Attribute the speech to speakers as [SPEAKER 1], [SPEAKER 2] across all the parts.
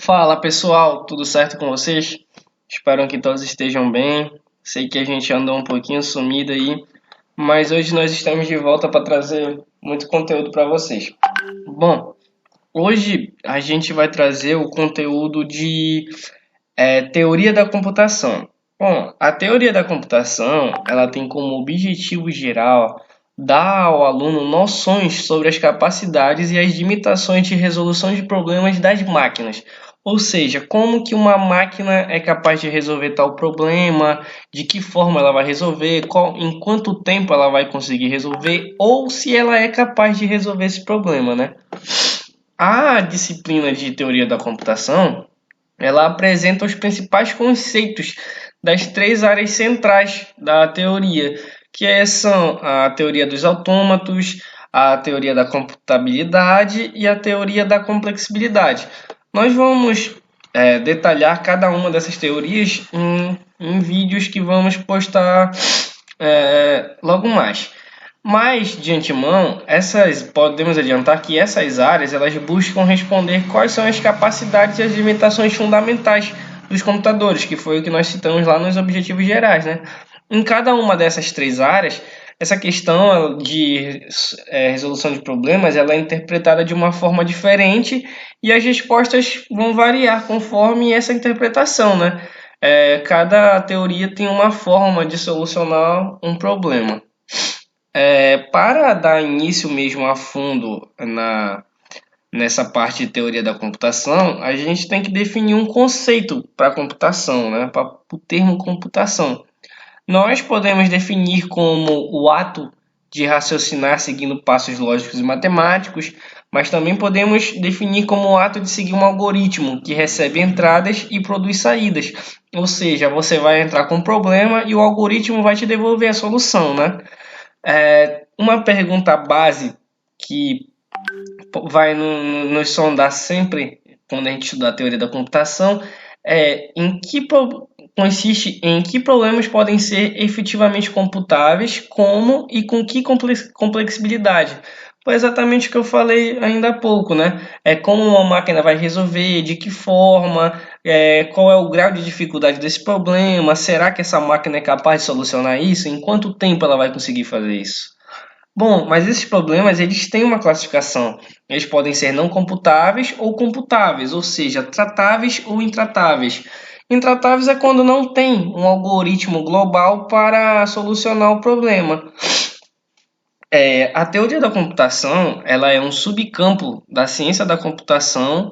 [SPEAKER 1] Fala pessoal, tudo certo com vocês? Espero que todos estejam bem. Sei que a gente andou um pouquinho sumido aí, mas hoje nós estamos de volta para trazer muito conteúdo para vocês. Bom, hoje a gente vai trazer o conteúdo de teoria da computação. Bom, a teoria da computação ela tem como objetivo geral dar ao aluno noções sobre as capacidades e as limitações de resolução de problemas das máquinas. Ou seja, como que uma máquina é capaz de resolver tal problema, de que forma ela vai resolver, em quanto tempo ela vai conseguir resolver, ou se ela é capaz de resolver esse problema, né? A disciplina de teoria da computação ela apresenta os principais conceitos das três áreas centrais da teoria, são a teoria dos autômatos, a teoria da computabilidade e a teoria da complexibilidade. Nós vamos detalhar cada uma dessas teorias em vídeos que vamos postar logo mais. Mas, de antemão, podemos adiantar que essas áreas elas buscam responder quais são as capacidades e as limitações fundamentais dos computadores, que foi o que nós citamos lá nos objetivos gerais, né? Em cada uma dessas três áreas, essa questão de resolução de problemas ela é interpretada de uma forma diferente e as respostas vão variar conforme essa interpretação, né? Cada teoria tem uma forma de solucionar um problema. Para dar início mesmo a fundo nessa parte de teoria da computação, a gente tem que definir um conceito para a computação, né? Para o termo computação. Nós podemos definir como o ato de raciocinar seguindo passos lógicos e matemáticos, mas também podemos definir como o ato de seguir um algoritmo que recebe entradas e produz saídas. Ou seja, você vai entrar com um problema e o algoritmo vai te devolver a solução, né? Uma pergunta base que vai nos sondar sempre quando a gente estudar a teoria da computação consiste em que problemas podem ser efetivamente computáveis, como e com que complexibilidade. Foi exatamente o que eu falei ainda há pouco, né? Como uma máquina vai resolver, de que forma, qual é o grau de dificuldade desse problema, será que essa máquina é capaz de solucionar isso? Em quanto tempo ela vai conseguir fazer isso? Bom, mas esses problemas eles têm uma classificação. Eles podem ser não computáveis ou computáveis, ou seja, tratáveis ou intratáveis. Intratáveis é quando não tem um algoritmo global para solucionar o problema. A teoria da computação ela é um subcampo da ciência da computação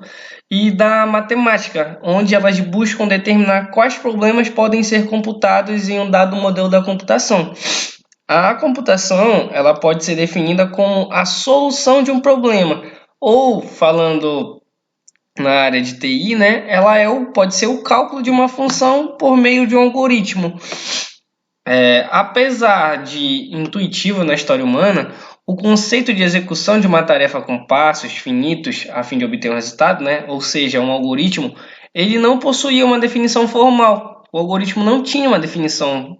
[SPEAKER 1] e da matemática, onde elas buscam determinar quais problemas podem ser computados em um dado modelo da computação. A computação ela pode ser definida como a solução de um problema, ou falando na área de TI, né, pode ser o cálculo de uma função por meio de um algoritmo. Apesar de intuitivo na história humana, o conceito de execução de uma tarefa com passos finitos a fim de obter um resultado, né, ou seja, um algoritmo, ele não possuía uma definição formal. O algoritmo não tinha uma definição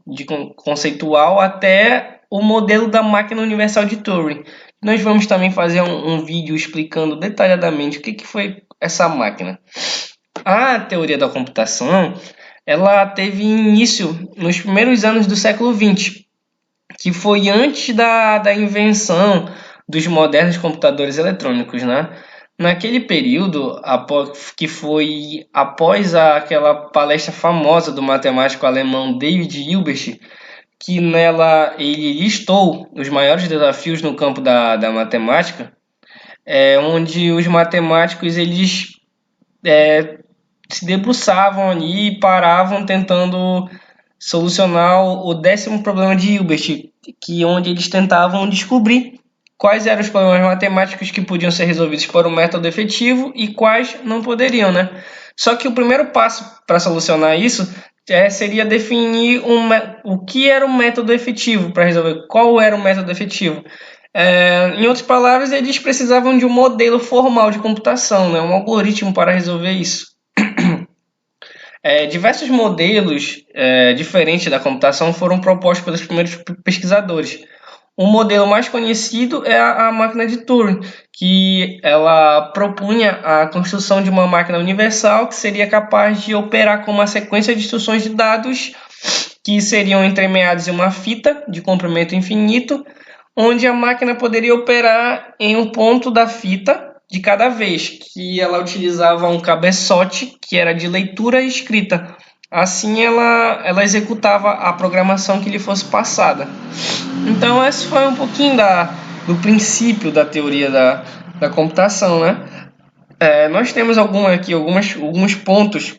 [SPEAKER 1] conceitual até o modelo da máquina universal de Turing. Nós vamos também fazer um vídeo explicando detalhadamente o que foi essa máquina. A teoria da computação ela teve início nos primeiros anos do século XX, que foi antes da invenção dos modernos computadores eletrônicos, né? Naquele período, que foi após aquela palestra famosa do matemático alemão David Hilbert, que nela ele listou os maiores desafios no campo da matemática, onde os matemáticos eles se debruçavam ali e paravam tentando solucionar o décimo problema de Hilbert, onde eles tentavam descobrir quais eram os problemas matemáticos que podiam ser resolvidos por um método efetivo e quais não poderiam, né? Só que o primeiro passo para solucionar isso seria definir o que era o método efetivo para resolver, qual era o método efetivo. Em outras palavras, eles precisavam de um modelo formal de computação, né? Um algoritmo para resolver isso. Diversos modelos diferentes da computação foram propostos pelos primeiros pesquisadores. O modelo mais conhecido é a máquina de Turing, que ela propunha a construção de uma máquina universal que seria capaz de operar com uma sequência de instruções de dados que seriam entremeados em uma fita de comprimento infinito, onde a máquina poderia operar em um ponto da fita de cada vez, que ela utilizava um cabeçote que era de leitura e escrita. Assim ela executava a programação que lhe fosse passada. Então esse foi um pouquinho do princípio da teoria da computação, né? Nós temos alguns pontos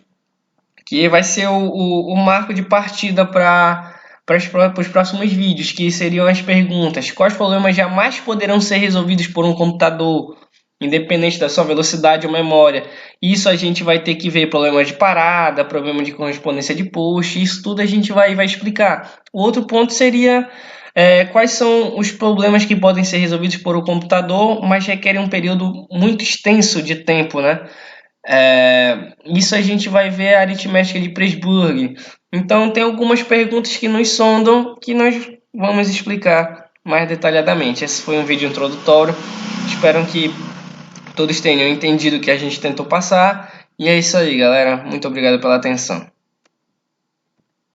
[SPEAKER 1] que vai ser o marco de partida para os próximos vídeos, que seriam as perguntas: quais problemas jamais poderão ser resolvidos por um computador, independente da sua velocidade ou memória? Isso a gente vai ter que ver problema de parada, problema de correspondência de post, isso tudo a gente vai explicar. O outro ponto seria quais são os problemas que podem ser resolvidos por um computador, mas requerem um período muito extenso de tempo, né? Isso a gente vai ver a aritmética de Presburg. Então tem algumas perguntas que nos sondam que nós vamos explicar mais detalhadamente. Esse foi um vídeo introdutório. Espero que todos tenham entendido o que a gente tentou passar. E é isso aí, galera. Muito obrigado pela atenção.